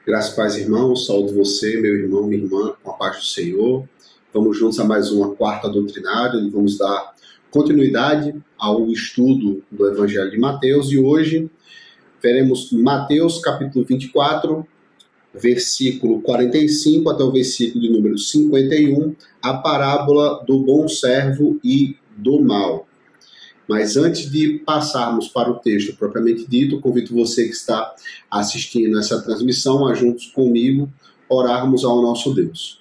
Graças e paz, irmãos. Saúdo você, meu irmão, minha irmã, com a paz do Senhor. Vamos juntos a mais uma quarta doutrinária e vamos dar continuidade ao estudo do Evangelho de Mateus. E hoje veremos Mateus capítulo 24, versículo 45 até o versículo de número 51, a parábola do bom servo e do mal. Mas antes de passarmos para o texto propriamente dito, convido você que está assistindo essa transmissão a juntos comigo orarmos ao nosso Deus.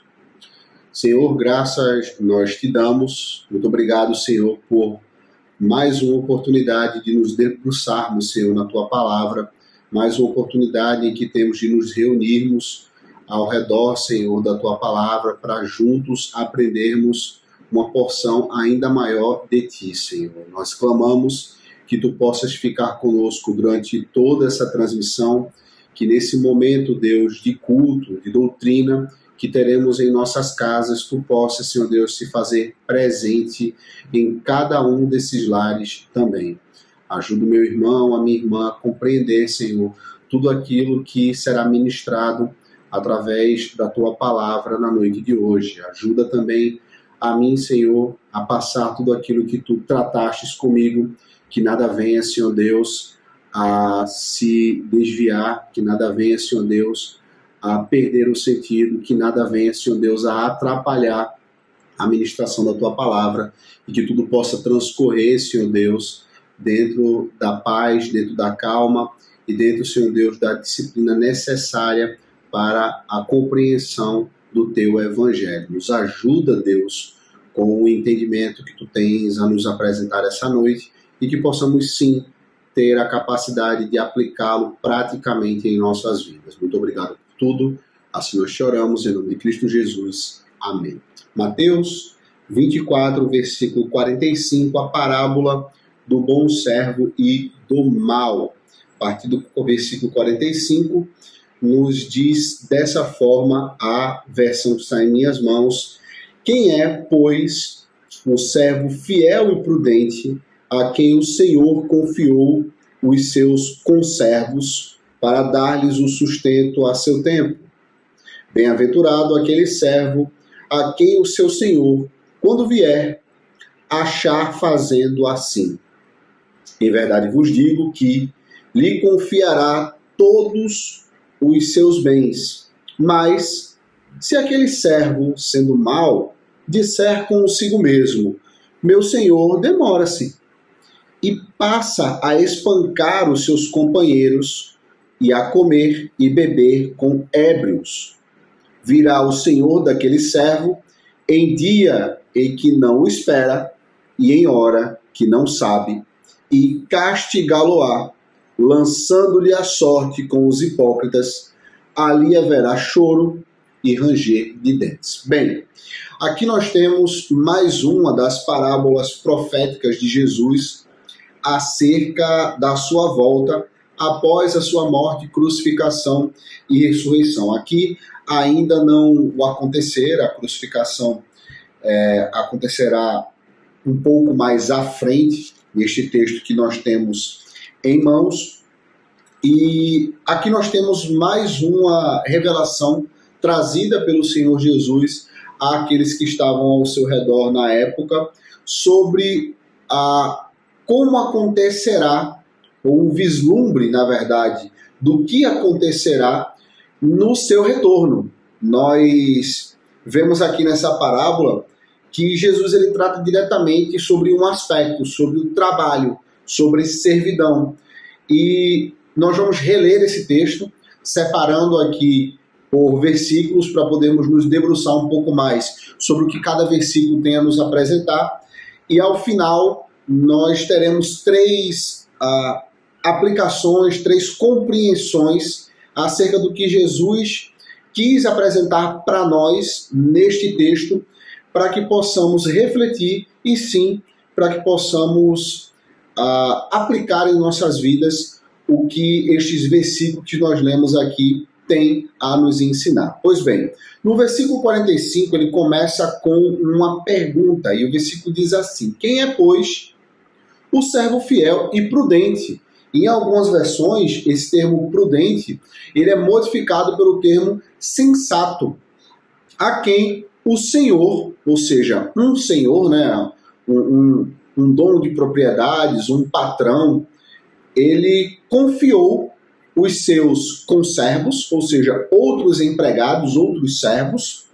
Senhor, graças nós te damos. Muito obrigado, Senhor, por mais uma oportunidade de nos debruçarmos, Senhor, na tua palavra. Mais uma oportunidade em que temos de nos reunirmos ao redor, Senhor, da tua palavra para juntos aprendermos uma porção ainda maior de ti, Senhor. Nós clamamos que tu possas ficar conosco durante toda essa transmissão, que nesse momento, Deus, de culto, de doutrina, que teremos em nossas casas, tu possas, Senhor Deus, se fazer presente em cada um desses lares também. Ajuda o meu irmão, a minha irmã a compreender, Senhor, tudo aquilo que será ministrado através da tua palavra na noite de hoje. Ajuda também a mim, Senhor, a passar tudo aquilo que tu tratastes comigo, que nada venha, Senhor Deus, a se desviar, que nada venha, Senhor Deus, a perder o sentido, que nada venha, Senhor Deus, a atrapalhar a ministração da tua palavra, e que tudo possa transcorrer, Senhor Deus, dentro da paz, dentro da calma e dentro, Senhor Deus, da disciplina necessária para a compreensão do teu evangelho. Nos ajuda, Deus, com o entendimento que tu tens a nos apresentar essa noite e que possamos sim ter a capacidade de aplicá-lo praticamente em nossas vidas. Muito obrigado por tudo. Assim nós choramos em nome de Cristo Jesus. Amém. Mateus 24, versículo 45, a parábola do bom servo e do mal. A partir do versículo 45, nos diz dessa forma a versão que está em minhas mãos: quem é, pois, o servo fiel e prudente a quem o Senhor confiou os seus conservos para dar-lhes o sustento a seu tempo? Bem-aventurado aquele servo a quem o seu Senhor, quando vier, achar fazendo assim. Em verdade vos digo que lhe confiará todos os seus bens. Mas, se aquele servo, sendo mau, disser consigo mesmo: meu senhor demora-se, e passa a espancar os seus companheiros, e a comer e beber com ébrios, virá o senhor daquele servo em dia em que não o espera, e em hora que não sabe, e castigá-lo-á, lançando-lhe a sorte com os hipócritas. Ali haverá choro e ranger de dentes. Bem, aqui nós temos mais uma das parábolas proféticas de Jesus acerca da sua volta após a sua morte, crucificação e ressurreição. Aqui ainda não acontecer, a crucificação acontecerá um pouco mais à frente, neste texto que nós temos em mãos. E aqui nós temos mais uma revelação trazida pelo Senhor Jesus àqueles que estavam ao seu redor na época sobre como acontecerá, ou um vislumbre, na verdade, do que acontecerá no seu retorno. Nós vemos aqui nessa parábola que Jesus ele trata diretamente sobre um aspecto, sobre o trabalho, sobre servidão. E nós vamos reler esse texto, separando aqui por versículos para podermos nos debruçar um pouco mais sobre o que cada versículo tem a nos apresentar. E ao final nós teremos três aplicações, três compreensões acerca do que Jesus quis apresentar para nós neste texto, para que possamos refletir e sim, para que possamos aplicar em nossas vidas o que estes versículos que nós lemos aqui têm a nos ensinar. Pois bem, no versículo 45 ele começa com uma pergunta, e o versículo diz assim: quem é, pois, o servo fiel e prudente, Em algumas versões, esse termo prudente, ele é modificado pelo termo sensato, a quem o senhor, ou seja, um senhor, né, um dono de propriedades, um patrão, ele confiou os seus conservos, ou seja, outros empregados, outros servos,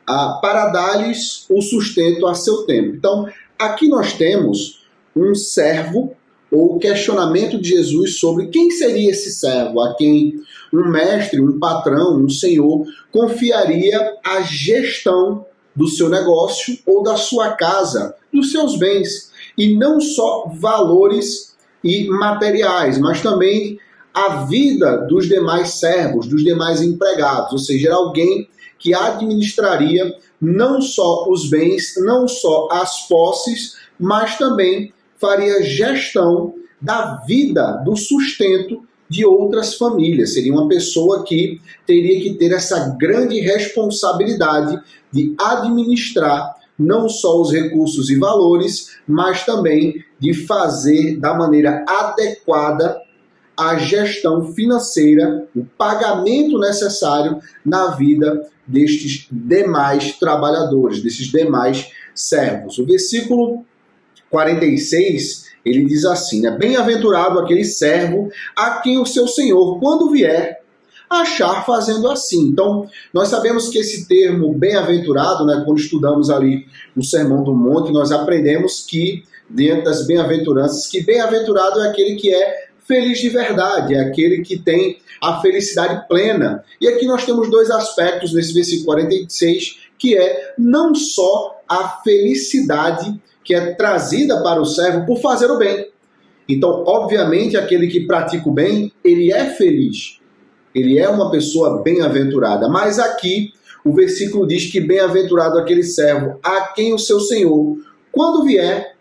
para dar-lhes o sustento a seu tempo. Então, aqui nós temos um servo, ou questionamento de Jesus sobre quem seria esse servo, a quem um mestre, um patrão, um senhor confiaria a gestão do seu negócio ou da sua casa, dos seus bens, e não só valores e materiais, mas também a vida dos demais servos, dos demais empregados, ou seja, era alguém que administraria não só os bens, não só as posses, mas também faria gestão da vida, do sustento de outras famílias. Seria uma pessoa que teria que ter essa grande responsabilidade de administrar não só os recursos e valores, mas também de fazer da maneira adequada a gestão financeira, o pagamento necessário na vida destes demais trabalhadores, desses demais servos. O versículo 46, ele diz assim, né? Bem-aventurado aquele servo a quem o seu senhor, quando vier, achar fazendo assim. Então, nós sabemos que esse termo bem-aventurado, né, quando estudamos ali o Sermão do Monte, nós aprendemos que, dentro das bem-aventuranças, que bem-aventurado é aquele que é feliz de verdade, é aquele que tem a felicidade plena. E aqui nós temos dois aspectos nesse versículo 46, que é não só a felicidade que é trazida para o servo por fazer o bem. Então, obviamente, aquele que pratica o bem, ele é feliz. Ele é uma pessoa bem-aventurada. Mas aqui, o versículo diz que bem-aventurado aquele servo a quem o seu senhor, quando vier,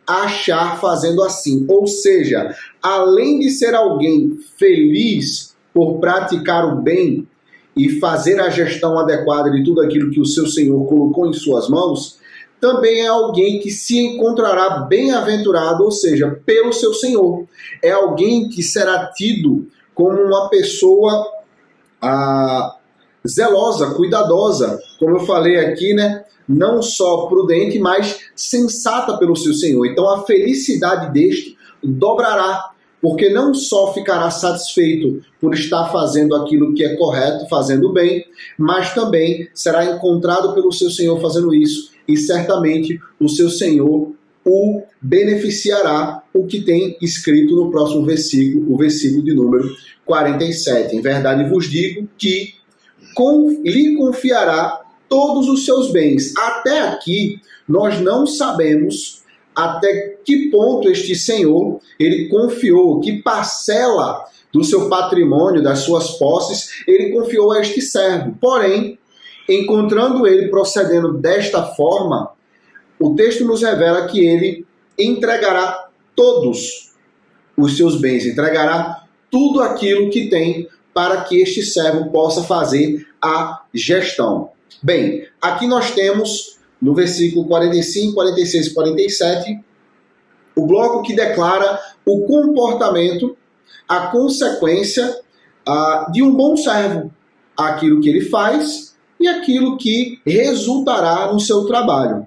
achar fazendo assim. Ou seja, além de ser alguém feliz por praticar o bem e fazer a gestão adequada de tudo aquilo que o seu senhor colocou em suas mãos, também é alguém que se encontrará bem-aventurado, ou seja, pelo seu senhor. É alguém que será tido como uma pessoa zelosa, cuidadosa, como eu falei aqui, né? Não só prudente, mas sensata pelo seu senhor. Então a felicidade deste dobrará, porque não só ficará satisfeito por estar fazendo aquilo que é correto, fazendo bem, mas também será encontrado pelo seu senhor fazendo isso, e certamente o seu senhor o beneficiará, o que tem escrito no próximo versículo, o versículo de número 47. Em verdade vos digo que lhe confiará todos os seus bens. Até aqui, nós não sabemos até que ponto este senhor, ele confiou, que parcela do seu patrimônio, das suas posses, ele confiou a este servo. Porém, encontrando ele procedendo desta forma, o texto nos revela que ele entregará todos os seus bens, entregará tudo aquilo que tem para que este servo possa fazer a gestão. Bem, aqui nós temos no versículo 45, 46 e 47 o bloco que declara o comportamento, a consequência de um bom servo, aquilo que ele faz e aquilo que resultará no seu trabalho.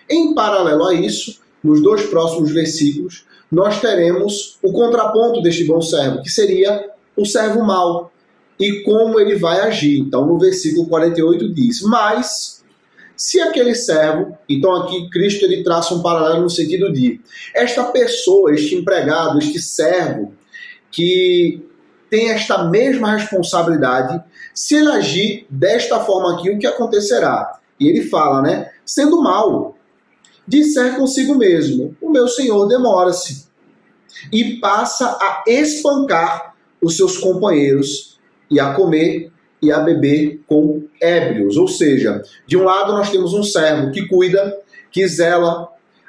Em paralelo a isso, nos dois próximos versículos, nós teremos o contraponto deste bom servo, que seria o servo mau, e como ele vai agir. Então, no versículo 48 diz, mas se aquele servo, então aqui Cristo ele traça um paralelo no sentido de, esta pessoa, este empregado, este servo, que tem esta mesma responsabilidade, se ele agir desta forma aqui, o que acontecerá? E ele fala, né? Sendo mau, disser consigo mesmo, o meu senhor demora-se, e passa a espancar os seus companheiros, e a comer e a beber com ébrios. Ou seja, de um lado nós temos um servo que cuida, que zela,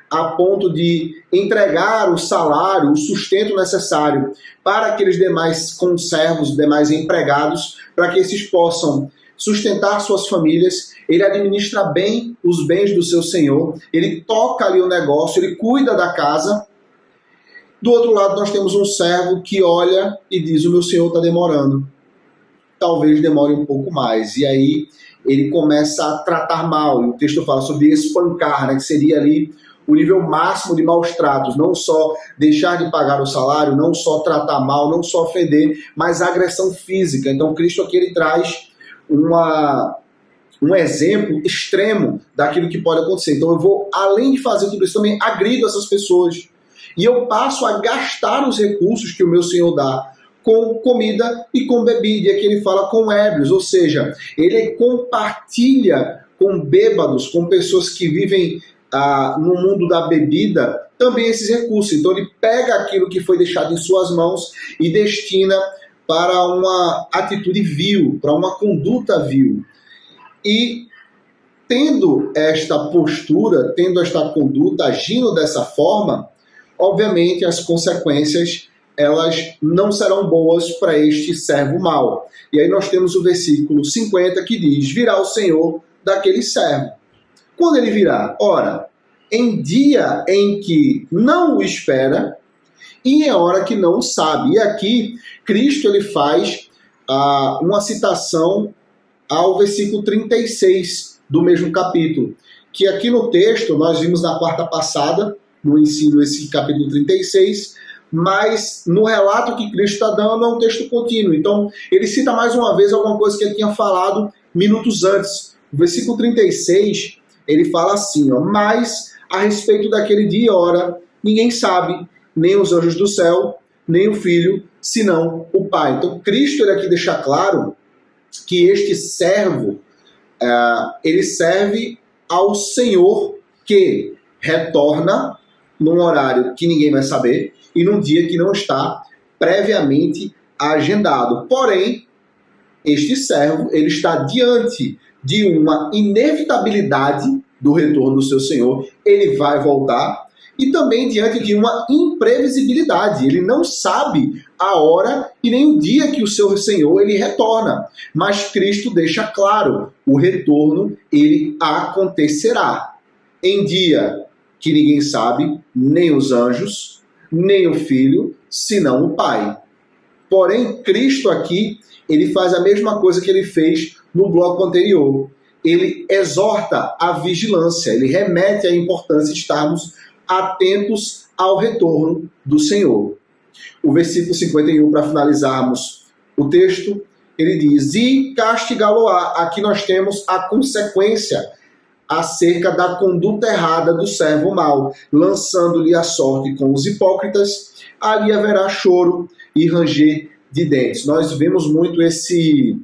a ponto de entregar o salário, o sustento necessário para aqueles demais conservos, demais empregados, para que esses possam sustentar suas famílias. Ele administra bem os bens do seu senhor, ele toca ali o negócio, ele cuida da casa. Do outro lado, nós temos um servo que olha e diz: o meu senhor está demorando. Talvez demore um pouco mais. E aí ele começa a tratar mal. E o texto fala sobre espancar, né, que seria ali o nível máximo de maus tratos. Não só deixar de pagar o salário, não só tratar mal, não só ofender, mas agressão física. Então Cristo aqui ele traz um exemplo extremo daquilo que pode acontecer. Então eu vou, além de fazer tudo isso, também agrido essas pessoas. E eu passo a gastar os recursos que o meu Senhor dá com comida e com bebida. E aqui ele fala com ébrios, ou seja, ele compartilha com bêbados, com pessoas que vivem no mundo da bebida, também esses recursos. Então ele pega aquilo que foi deixado em suas mãos e destina para uma atitude vil, para uma conduta vil. E tendo esta postura, tendo esta conduta, agindo dessa forma, obviamente as consequências elas não serão boas para este servo mau. E aí nós temos o versículo 50 que diz: virá o Senhor daquele servo. Quando ele virá? Ora, em dia em que não o espera e em hora que não o sabe. E aqui Cristo ele faz uma citação ao versículo 36 do mesmo capítulo, que aqui no texto nós vimos na quarta passada, no ensino, esse capítulo 36, mas no relato que Cristo está dando é um texto contínuo. Então ele cita mais uma vez alguma coisa que ele tinha falado minutos antes. O versículo 36, ele fala assim, mas a respeito daquele dia e hora, ninguém sabe, nem os anjos do céu, nem o Filho, senão o Pai. Então Cristo ele aqui deixa claro que este servo, ele serve ao Senhor que retorna num horário que ninguém vai saber e num dia que não está previamente agendado. Porém, este servo ele está diante de uma inevitabilidade do retorno do seu Senhor. Ele vai voltar. E também diante de uma imprevisibilidade. Ele não sabe a hora e nem o dia que o seu Senhor ele retorna. Mas Cristo deixa claro, o retorno ele acontecerá. Em dia que ninguém sabe, nem os anjos, nem o Filho, senão o Pai. Porém, Cristo aqui, ele faz a mesma coisa que ele fez no bloco anterior. Ele exorta a vigilância, ele remete à importância de estarmos atentos ao retorno do Senhor. O versículo 51, para finalizarmos o texto, ele diz: e castigá-lo-á. Aqui nós temos a consequência acerca da conduta errada do servo mau, lançando-lhe a sorte com os hipócritas, ali haverá choro e ranger de dentes. Nós vemos muito esse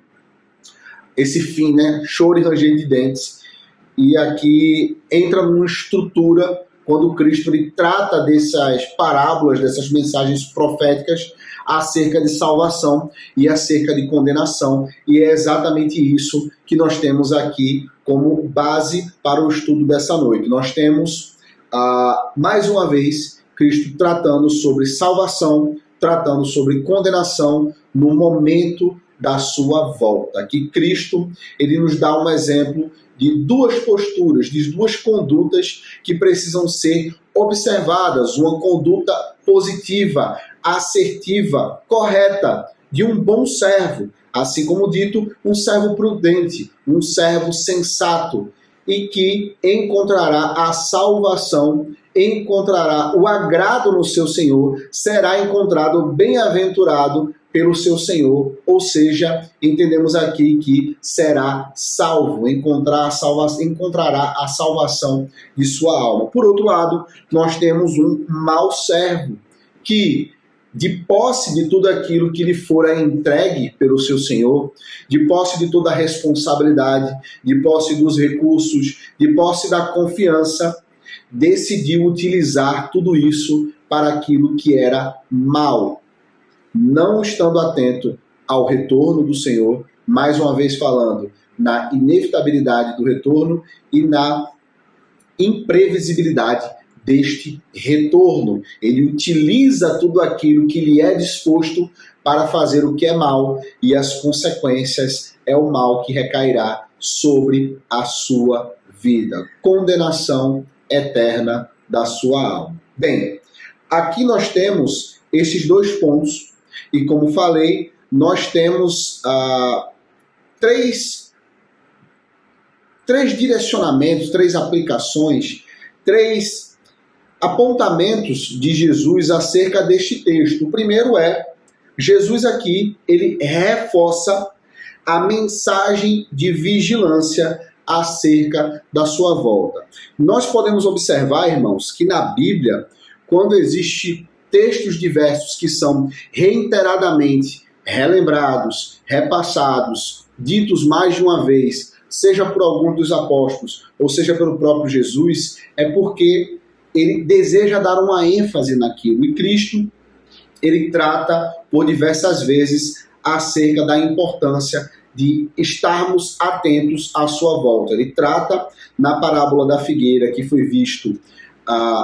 fim, né? Choro e ranger de dentes. E aqui entra numa estrutura quando Cristo ele trata dessas parábolas, dessas mensagens proféticas acerca de salvação e acerca de condenação. E é exatamente isso que nós temos aqui como base para o estudo dessa noite. Nós temos, mais uma vez, Cristo tratando sobre salvação, tratando sobre condenação no momento da sua volta. Aqui Cristo ele nos dá um exemplo de duas posturas, de duas condutas que precisam ser observadas. Uma conduta positiva, assertiva, correta, de um bom servo. Assim como dito, um servo prudente, um servo sensato, e que encontrará a salvação, encontrará o agrado no seu Senhor, será encontrado bem-aventurado pelo seu Senhor, ou seja, entendemos aqui que será salvo, encontrará a salvação de sua alma. Por outro lado, nós temos um mau servo, que de posse de tudo aquilo que lhe fora entregue pelo seu Senhor, de posse de toda a responsabilidade, de posse dos recursos, de posse da confiança, decidiu utilizar tudo isso para aquilo que era mal, não estando atento ao retorno do Senhor, mais uma vez falando na inevitabilidade do retorno e na imprevisibilidade deste retorno. Ele utiliza tudo aquilo que lhe é disposto para fazer o que é mal, e as consequências é o mal que recairá sobre a sua vida. Condenação eterna da sua alma. Bem, aqui nós temos esses dois pontos, e como falei, nós temos três direcionamentos, três aplicações, três apontamentos de Jesus acerca deste texto. O primeiro é, Jesus aqui, ele reforça a mensagem de vigilância acerca da sua volta. Nós podemos observar, irmãos, que na Bíblia, quando existem textos diversos que são reiteradamente relembrados, repassados, ditos mais de uma vez, seja por algum dos apóstolos, ou seja pelo próprio Jesus, é porque ele deseja dar uma ênfase naquilo. E Cristo, ele trata por diversas vezes acerca da importância de estarmos atentos à sua volta. Ele trata na parábola da figueira, que foi visto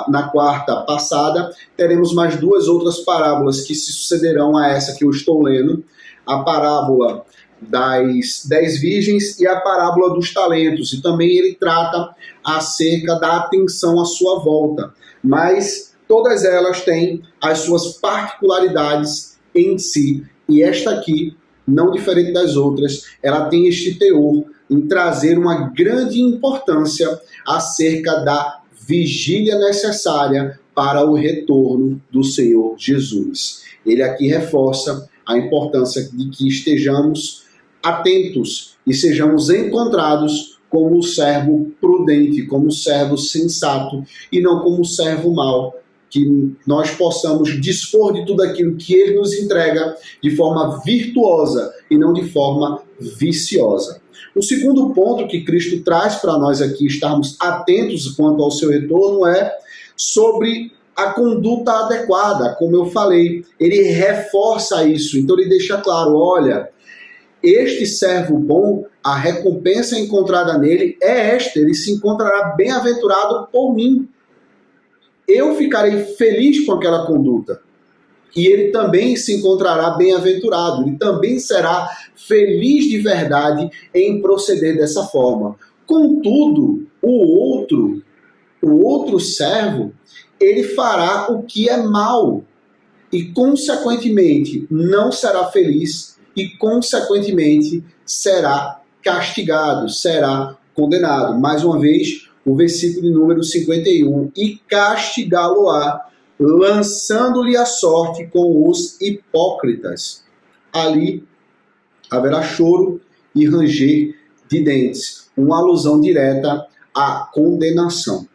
na quarta passada. Teremos mais duas outras parábolas que se sucederão a essa que eu estou lendo. A parábola das 10 virgens e a parábola dos talentos. E também ele trata acerca da atenção à sua volta. Mas todas elas têm as suas particularidades em si. E esta aqui, não diferente das outras, ela tem este teor em trazer uma grande importância acerca da vigília necessária para o retorno do Senhor Jesus. Ele aqui reforça a importância de que estejamos atentos e sejamos encontrados como o servo prudente, como o servo sensato e não como o servo mau, que nós possamos dispor de tudo aquilo que ele nos entrega de forma virtuosa e não de forma viciosa. O segundo ponto que Cristo traz para nós aqui, estarmos atentos quanto ao seu retorno, é sobre a conduta adequada. Como eu falei, ele reforça isso, então ele deixa claro, olha, este servo bom, a recompensa encontrada nele é esta, ele se encontrará bem-aventurado por mim. Eu ficarei feliz com aquela conduta. E ele também se encontrará bem-aventurado. Ele também será feliz de verdade em proceder dessa forma. Contudo, o outro servo, ele fará o que é mal. E, consequentemente, não será feliz e, consequentemente, será castigado, será condenado. Mais uma vez, o versículo de número 51, e castigá-lo-á, lançando-lhe a sorte com os hipócritas. Ali haverá choro e ranger de dentes, uma alusão direta à condenação.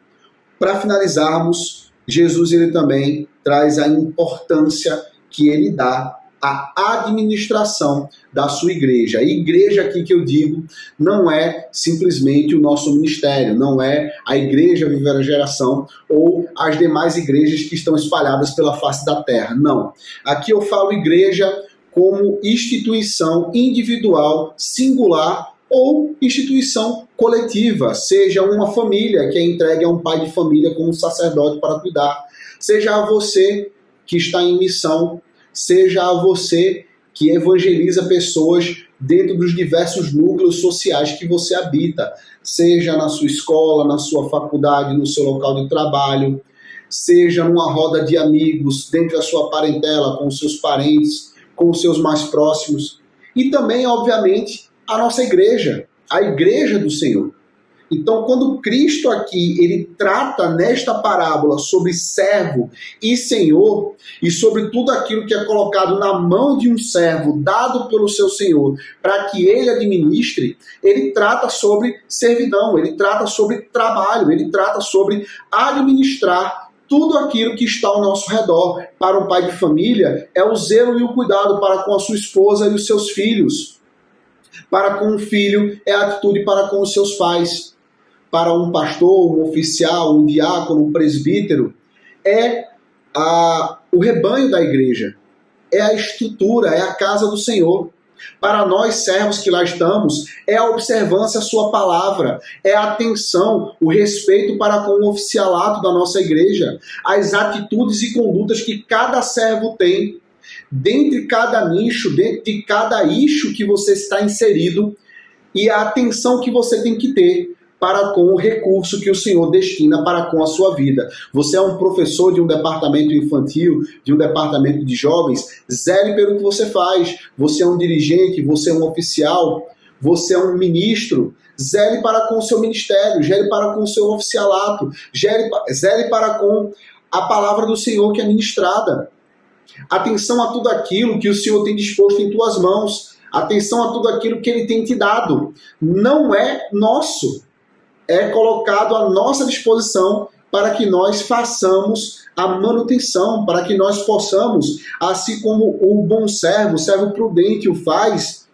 Para finalizarmos, Jesus ele também traz a importância que ele dá à administração da sua igreja. A igreja aqui que eu digo não é simplesmente o nosso ministério, não é a igreja Viver a Geração ou as demais igrejas que estão espalhadas pela face da terra, não. Aqui eu falo igreja como instituição individual, singular ou instituição coletiva, seja uma família que é entregue a um pai de família como sacerdote para cuidar, seja a você que está em missão, seja a você que evangeliza pessoas dentro dos diversos núcleos sociais que você habita, seja na sua escola, na sua faculdade, no seu local de trabalho, seja numa roda de amigos, dentro da sua parentela, com os seus parentes, com os seus mais próximos, e também, obviamente, a nossa igreja, a igreja do Senhor. Então, quando Cristo aqui, ele trata nesta parábola sobre servo e senhor, e sobre tudo aquilo que é colocado na mão de um servo, dado pelo seu senhor, para que ele administre, ele trata sobre servidão, ele trata sobre trabalho, ele trata sobre administrar tudo aquilo que está ao nosso redor. Para um pai de família, é o zelo e o cuidado para com a sua esposa e os seus filhos. Para com um filho, é a atitude para com os seus pais. Para um pastor, um oficial, um diácono, um presbítero, é o rebanho da igreja, é a estrutura, é a casa do Senhor. Para nós, servos que lá estamos, é a observância à sua palavra, é a atenção, o respeito para com o oficialato da nossa igreja, as atitudes e condutas que cada servo tem, dentre cada nicho, dentro de cada eixo que você está inserido, e a atenção que você tem que ter para com o recurso que o Senhor destina para com a sua vida. Você é um professor de um departamento infantil, de um departamento de jovens, zele pelo que você faz. Você é um dirigente, você é um oficial, você é um ministro, zele para com o seu ministério, zele para com o seu oficialato, zele para com a palavra do Senhor que é ministrada. Atenção a tudo aquilo que o Senhor tem disposto em tuas mãos. Atenção a tudo aquilo que Ele tem te dado. Não é nosso. É colocado à nossa disposição para que nós façamos a manutenção, para que nós possamos, assim como o bom servo, o servo prudente o faz,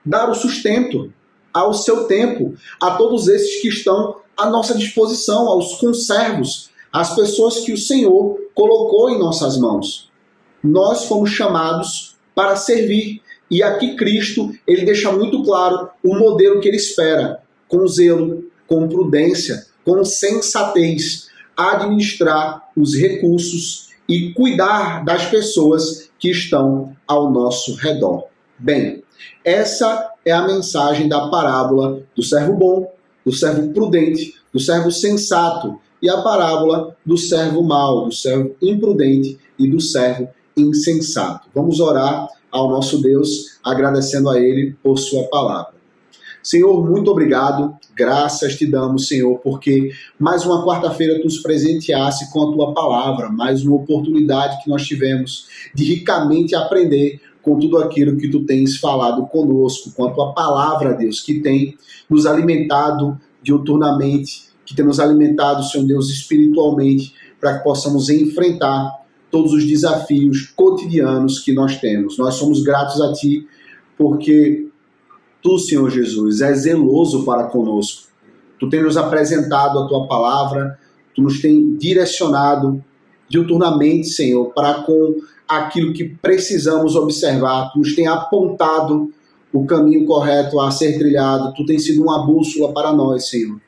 dar o sustento ao seu tempo, a todos esses que estão à nossa disposição, aos conservos, às pessoas que o Senhor colocou em nossas mãos. Nós fomos chamados para servir. E aqui Cristo, ele deixa muito claro o modelo que ele espera, com zelo, com prudência, com sensatez, administrar os recursos e cuidar das pessoas que estão ao nosso redor. Bem, essa é a mensagem da parábola do servo bom, do servo prudente, do servo sensato e a parábola do servo mau, do servo imprudente e do servo insensato. Vamos orar ao nosso Deus, agradecendo a Ele por sua palavra. Senhor, muito obrigado, graças te damos, Senhor, porque mais uma quarta-feira tu nos presenteasse com a tua palavra, mais uma oportunidade que nós tivemos de ricamente aprender com tudo aquilo que tu tens falado conosco, com a tua palavra, Deus, que tem nos alimentado diuturnamente, que tem nos alimentado, Senhor Deus, espiritualmente, para que possamos enfrentar todos os desafios cotidianos que nós temos. Nós somos gratos a Ti, porque Tu, Senhor Jesus, és zeloso para conosco. Tu tens nos apresentado a Tua palavra, Tu nos tens direcionado diuturnamente, Senhor, para com aquilo que precisamos observar. Tu nos tens apontado o caminho correto a ser trilhado. Tu tens sido uma bússola para nós, Senhor.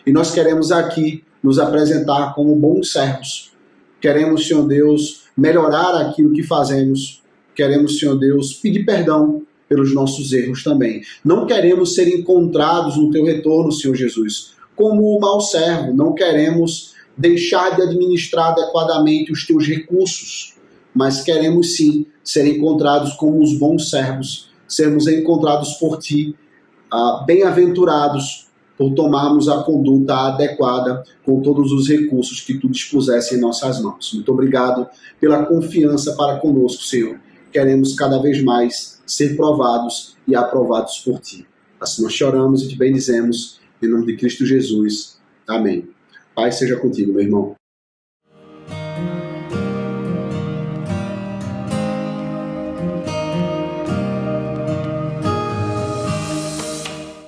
E nós queremos aqui nos apresentar como bons servos. Queremos, Senhor Deus, melhorar aquilo que fazemos. Queremos, Senhor Deus, pedir perdão pelos nossos erros também. Não queremos ser encontrados no Teu retorno, Senhor Jesus, como o mau servo. Não queremos deixar de administrar adequadamente os Teus recursos, mas queremos sim ser encontrados como os bons servos, sermos encontrados por Ti, bem-aventurados, por tomarmos a conduta adequada com todos os recursos que Tu dispusesse em nossas mãos. Muito obrigado pela confiança para conosco, Senhor. Queremos cada vez mais ser provados e aprovados por Ti. Assim nós choramos e Te bendizemos, em nome de Cristo Jesus. Amém. Pai seja contigo, meu irmão.